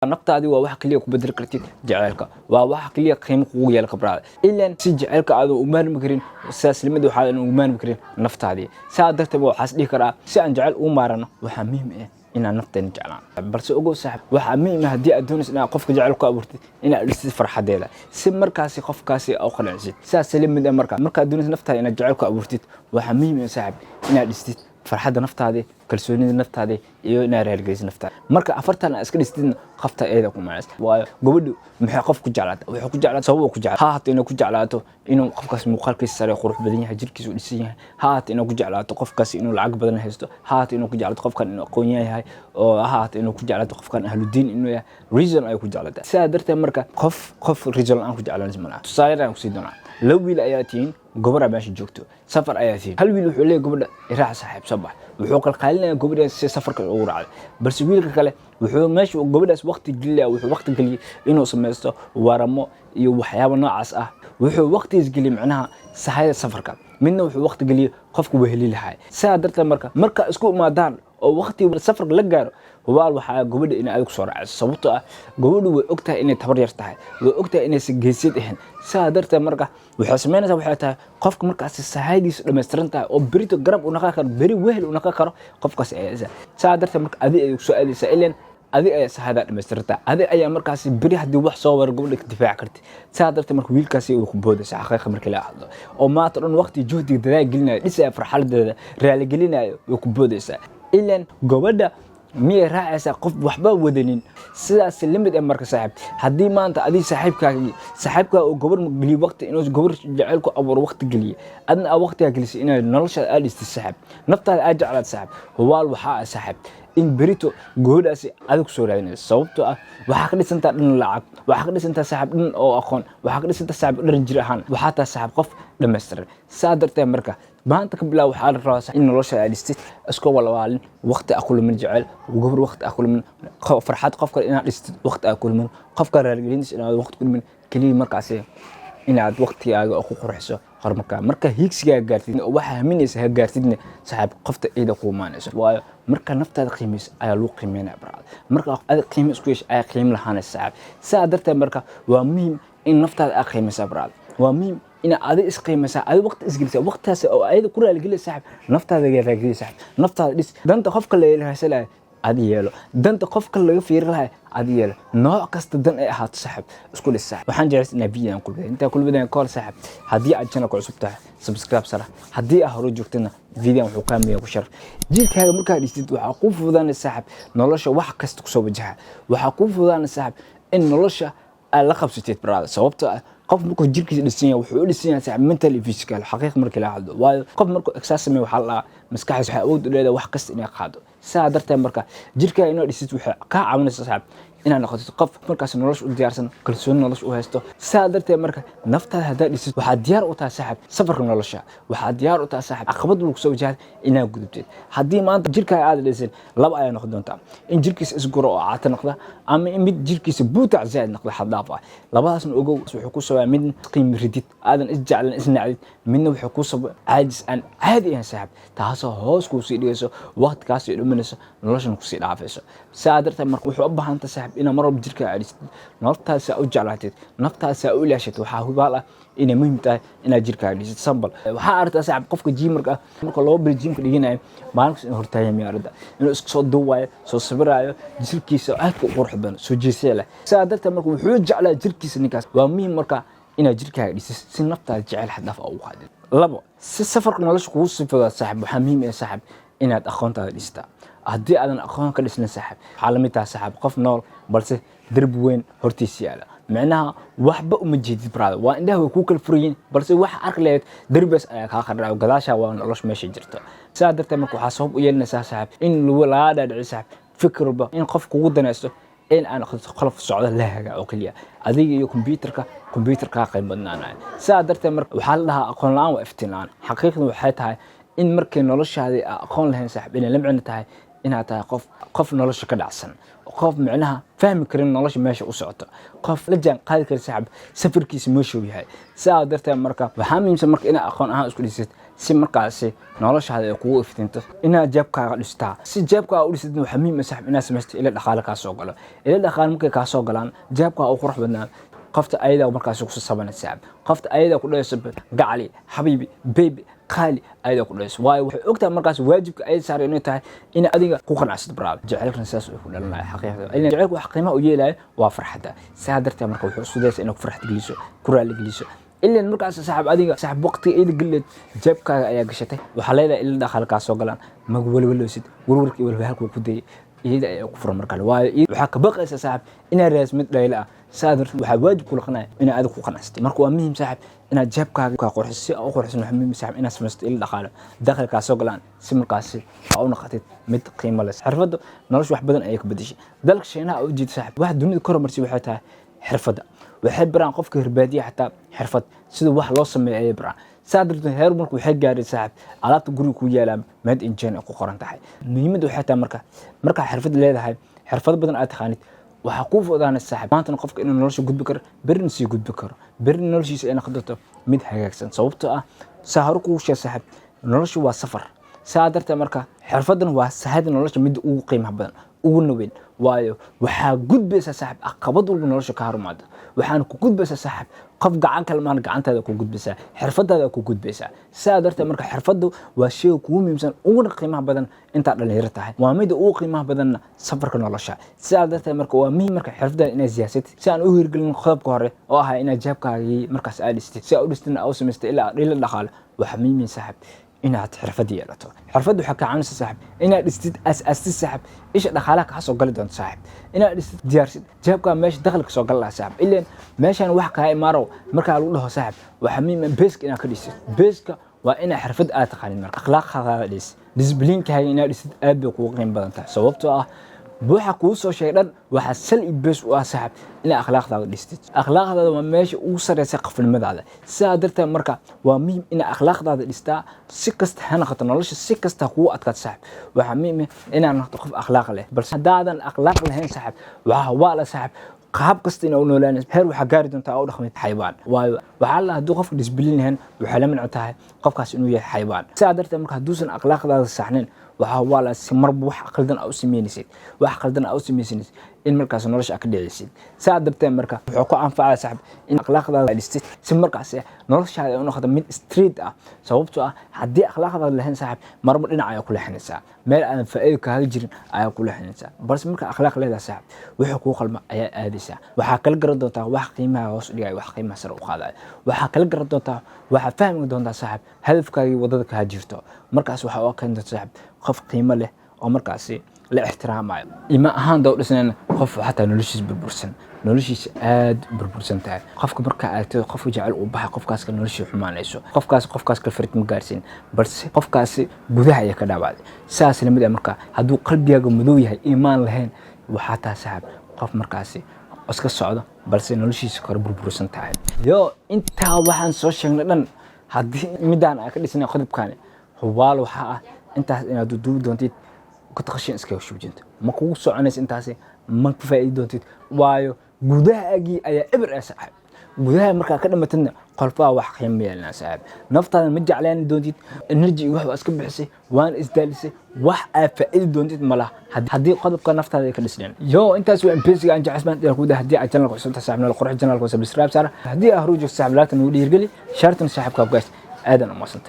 naftaadi waa wax kaliya ku bedel kartid jaceelka waa wax kaliya qiimo kugu yeelka braad ilaan si jaceelka aad u maarmi karin saaslimada waxa aan u maarmi karin naftaadi saa darteed waxaas dhigi karaa si aan jaceyl u maarano waxa muhiim ah inaan nafteena jeclaan balse ogow saaxib waxa muhiim ah hadii aad doonaysid inaad qofka jaceelka abuurtid inaad dhisid farxadeeda si markaasi qofkaasi oo qanacsid saaslimada marka doonaysid naftaada inaad jaceelka abuurtid waxa muhiim ah saaxib inaad dhisid farxada naftaada kalsoonida naftaada iyo inaad raaligeys naftaada marka afartan iska dhistidna qafta eeda ku maas waayo gabadhu maxay qof ku jeclaataa wuxuu ku jeclaataa sabab ku jeclaataa haata inuu ku jeclaato inuu qofkaas muuqaalkiisa sare qurux badan yahay jirkiisu dhisan yahay haata inuu ku jeclaato qofkaas inuu lacag badan haysto haata inuu ku jeclaato qofkan inuu aqoon yahay oo haata inuu ku jeclaato qofkan ahludiin inuu yahay reason ay ku jeclaataa sidaa darteed marka qof reason aan ku jeclaan ismana tusaale aan ku sii doonaa laba wiil ayaa tiin gobora meesha joogto safar ayaa tiin hal wiil wuxuu leeyahay gobadha iraac saaxiib sabax wuxuu qalqaalinayaa gobadha si safarka ugu raacay balse wiilka kale wuxuu meesha gobadhaas waqti geliyaa wuxuu waqti geliyay inuu sameesto waramo iyo waxyaabo noocaas ah wuxuu waqtigiis geliyay macnaha sahayda safarka midna wuxuu waqti geliyay qofku weheli lahaa saa darteed marka isku imaadaan oo waqti safarka la gaaro waal waxa gobadha in ay ku soo raacayso sababtoo ah gobadhu way ogtahay inay tabar yar tahay way ogtahay inay si geesid ahayn saa darteed marka waxa sameynaysaa waxay tahay qofka markaas sahaydiisa dhameystiran tahay oo berito garab u naqan karo beri wehel u naqan karo qofkaas ayaa saa darteed marka adi ay ku soo aadaysaa ileen adi ay sahayda dhameystiran adi ayaa markaas beri hadii wax soo war gobadha ka difaac karti saa darteed marka wiilkaasi uu ku boodaysaa xaqiiqo markii la hadlo oo maanta dhan waqti juhdiga dadaal gelinayo dhisay farxadeeda raali gelinayo uu ku boodaysaa ileen gobadha miyay raacaysaa qof waxba wadanin sidaas limid ee marka saaxiib hadii maanta adii saaxiibka oo gobar galiy waqti inuu gobar jacayl ku abuur waqti galiy adna waqtiga galisay inay nolosha aad dhistay saaxiib naftaada aad jeclaad saaxiib waal waxa saaxiib in berito gobadhaasi aad ku soo raadinayso sababtoo ah waxa ka dhisantaa dhan lacag waxa ka dhisantaa saaxiib dhan oo aqoon waxa ka dhisantaa saaxiib dhan jir ahaan waxa taa saaxiib qof dhameystiran saa darteed marka maanta ka bilaw waxa la rabaa in nolosha aad dhistid isku walaalin waqti aqoon min jacayl gobar waqti aqoon min farxad qofka inaad dhistid waqti aqoon min qofka raaligelinaysa inaad waqti aqoon min kaliya markaas inaad waqtigaaga ku qurxiso marka hiigsiga gaartid waxa haminaysa gaartidna saaxiib qofta eeda ku maanayso waayo marka naftaada qiimis ayaa loo qiimeynaa braad marka aad qiimis ku yeeshay ayaa qiim lahaanaysa saaxiib saa darteed marka waa muhiim in naftaada aad qiimaysaa braad waa muhiim in aad isqiimaysaa aad waqti isgelisaa waqtaas oo aad ku raaligelinaysaa saaxiib naftaada raaligelinaysaa saaxiib naftaada dhis danta qofka la yeelay aad yeelo danta qofka laga fiirin lahaa aad yeelo nooc kasta dan ay ahaato saaxiib isku dhis saaxiib waxaan jeclahay in video ku inta kulbadaan call saaxiib hadii aad channel ku cusub tahay subscribe sara hadii aad hore joogtana video wuxuu ka miyaa ku sharaf jirkaaga markaa dhistid waxa ku fududaanaysaa saaxiib nolosha wax kasta ku soo wajaha waxa ku fududaanaysaa saaxiib in nolosha aad la qabsatid brother sababtoo ah qof markuu jirkiisa dhisan yahay wuxuu dhisan yahay saaxiib mental iyo physical xaqiiq markii la hadlo waayo qof markuu exercise sameeyo waxa la maskaxdiisa waxa awood u leedahay wax kasta inay qaado saa darteed marka jirkaaga inuu dhisid waxa ka caawinaysaa saaxiib inaad noqoto qof markaas nolosha u diyaarsan kalsooni nolosha u haysto saa darteed marka naftaada hadaa dhisid waxa diyaar u tahay saaxiib safarka nolosha waxa diyaar u tahay saaxiib caqabad lagu soo wajahay inaad gudubtid hadii maanta jirkaaga aad dhisin laba ayaa noqon doonta in jirkiisa isguro oo aad noqdo ama in mid jirkiisa buutac zaad noqdo xad dhaaf ah labadaasna ogow wuxuu ku soo mid qiim ridid aadan isjeclan isnacid midna wuxuu ku soo caajis aan caadi ah saaxiib taasoo hoos ku sii dhigayso waqtigaas ay dhuminayso noloshana ku sii dhaafayso saa darteed marka wuxuu u baahan tahay ina marab jirka aadist naftaada u jeclaatid naftaada u ilaashid waxa hubaal ah inay muhiim tahay inaad jirka aadist sambal waxa aragtaa saaxiib qofka jiimarka marka loo bil jiimka dhiganayo maalinka in hortaaya miyaarada inuu isku soo duwayo soo sabirayo jirkiisa aad ku qurux badan soo jeesay leh saa darteed marka wuxuu jeclaa jirkiisa ninkaas waa muhiim marka inaad jirka aadist si naftaada jecel xad dhaaf ugu qaadid labo si safarka nolosha kugu sifada saaxiib waxa muhiim ah saaxiib inaad aqoontaada dhistaa hadii aadan aqoon ka dhisna saaxiib xaalamita saaxiib qof nool balse darbi weyn hortiisa yaala macnaha waxba uma jeedid brother waa indhaha way ku kala furayeen balse wax ark leed darbis ayaa ka qadraa gadaasha waa nolosh meesha jirto saa darteed marka waxa sabab u yeelanaysaa saaxiib in la dhaadhici saaxiib fikirba in qof kugu danaysto in aan qalaf socdo lahaga oo kaliya adiga iyo computerka qayb badnaanay saa darteed marka waxa la dhahaa aqoon la'aan waa iftiinaan xaqiiqdu waxay tahay in markay noloshaada aqoon lahayn saaxiib inay la macno tahay inaad tahay qof nolosha ka dhacsan qof macnaha fahmi karin nolosha meesha u socoto qof la jaan qaadi kara saaxiib safarkiisa meesha uu yahay saa darteed marka waxa muhiimsan marka inaad aqoon ahaan isku dhisid si markaasi noloshaada ay kugu iftiinto inaad jeebkaaga dhistaa si jeebkaaga u dhisid waxa muhiim ah saaxib inaad samaysto ila dhaqaale ka soo galo ila dhaqaale markay ka soo galaan jeebkaaga u qurux badnaa qofta ayada markaasi ku sabanaysa saaxib qofta ayada ku dhayso gacali habiibi baby qaali ayada ku dhayso waayo waxay ogtahay markaasi waajibka ay saaray inay tahay in adiga ku qanacsid baraad jacaylkan saas uu ku dhalanayo xaqiiqada in jacaylku wax qiimo u yeelayo waa farxada saa darteed marka wuxuu isku dayay inuu farxad geliso ku raali geliso إلا المركز صاحب أديك صاحب وقت إيد قلت جابك يا قشته وحلينا إلا دخل كاسو قلنا ما قول ولا سيد ورورك ولا بهالك وكدي إيد كفر مركز وايد وحك بقى صاحب إن الرئيس مثل لا سادر وحواجب كل قناة إن أديك وقناستي مركو أمهم صاحب إن جابك كقرحسي أو قرحس محمد صاحب إن سمست إلا دخل كاسو قلنا سمر كاسي أو نقطة مد قيمة لس حرفته نرش واحد بدن أيك بديش ذلك شيء أنا أوجد صاحب واحد دنيا كرة مرسي وحياتها حرفته وحب بران قفك هربادية حتى حرفت سيدو واحد لو سمي أي بران سادرتو هير مركو حق جاري صاحب على تقولي كويا لام ماد إنجان أكو قرن تحي مهمة حتى مركا حرفت اللي هذا حرفت بدن أتخانت وحقوف أذان السحب ما تنقفك إنه نرش جود بكر برنسي جود بكر برن نرش أنا خدته مد حاجة صوبته سهركو وش سحب نرش وسفر سادرته مركا حرفتنا وسهاد نرش مد أو قيمة بدن ugu nabeen waayo waxa gudbaysa saaxib aqabad walba nolosha ka harmaado waxaan ku gudbaysa saaxib qof gacan kale maan gacantaada ku gudbaysa xirfadaada ku gudbaysa saadarta marka xirfadu waa shay ugu muhiimsan ugu qiimaha badan inta dhalinyarada tahay waa mid ugu qiimaha badan safarka nolosha saadarta marka waa muhiim marka xirfada inay siyaasad si aan u hirgelin qodobka hore oo ah inay jeebkaaga markaas aad dhistid si aad u dhistina aw sameystay ilaa dhaqaale waxa muhiim saaxib inaad xirfad yeelato xirfadu waxa ka caawinaysa saaxib inaad dhistid aasaasid saaxib isha dhaqaalaha ka soo gali doonto saaxib inaad dhistid diyaarsid jeebka meesha dakhliga soo gali lahaa saaxib ileen meeshan wax ka imaaro marka lagu dhaho saaxib waxa muhiim ah basic inaad ka dhisid basic waa in xirfad aad taqaanin marka akhlaaqaada dhis discipline-ka inaad dhisid aad bay kugu qiimo badan tahay sababtoo ah buuxa kuu soo sheegay waxa sal ibis u saaxib in akhlaaqdaada dhistid akhlaaqdaada waa meesha ugu sareysa qofnimadaada sidaa darteed marka waa muhiim in akhlaaqdaada dhistaa si kasta ha noqoto nolosha si kasta kugu adkaad saaxib waxa muhiim inaad noqoto qof akhlaaq leh balse haddaadan akhlaaq lahayn saaxib waa la saaxib qaab kasta inuu noolaan heer waxa gaari doontaa oo dhaqmid xayawaan waayo waxa la haduu qofka discipline lahayn waxa la micno tahay qofkaas inuu yahay xayawaan sidaa darteed marka haduusan akhlaaqdaada saxnayn waxa waa la si marba wax qaldan aw sameynaysid wax qaldan aw sameynaysid in markaas nolosha ka dhicaysid saa darteed marka wuxuu ku anfacaa saaxib in akhlaaqdaada dhistid si markaas noloshaada ay u noqoto mid street ah sababtoo ah haddii akhlaaqdaada lahayn saaxib marba dhinac ay ku leexinaysaa meel aan faa'iido kaaga jirin ay ku leexinaysaa balse marka akhlaaq leedahay saaxib wuxuu ku qalma ayaa aadaysaa waxa kala garan doontaa wax qiimaha hoos dhigay wax qiimaha sare u qaaday waxa kala garan doontaa waxa fahmi doontaa saaxib hadafkaaga wadada ka jirto markaas waxa oo kan doontaa saaxib qof qiimo leh oo markaasi la ixtiraamayo ima ahaan dawr dhisnaan qof xataa noloshiisa aad burbursan tahay qofka marka aad qof jecel u baxay qofkaas ka noloshiisa xumaanayso qofkaas ka firid ma gaarsin balse qofkaas gudaha ay ka dhaawacday saas lamid ah marka haduu qalbigaaga madow yahay iimaan lahayn waxa taa saaxib qof markaasi iska socdo balse noloshiisa kor burbursan tahay yo inta waxaan soo sheegnay dhan hadii midaan ay ka dhisnay qodobkan hubaal waxa ah intaas inaad duubi doontid كتخشين إسكاو شو جنت ما كوك سعنيس إنتاسي ما كفاية دونتي وايو جودها أجي أي إبر أسحب جودها مركا كده متنا قلبها وحق يمي لنا سحب نفطر المجع علينا دونتي نرجع واحد أسكب بحسي وان إزدالسي وح فائدة دونتي ملا هدي قدب كان نفطر ذيك السنين يو أنت سوي إمبيسي عن جعسمان الكودة هدي عجلنا القصة تسحبنا القرح جنا القصة بسراب سارة هدي أهروج السحب لا تنولي يرجلي شرط نسحب كابجاس آدم ما صنت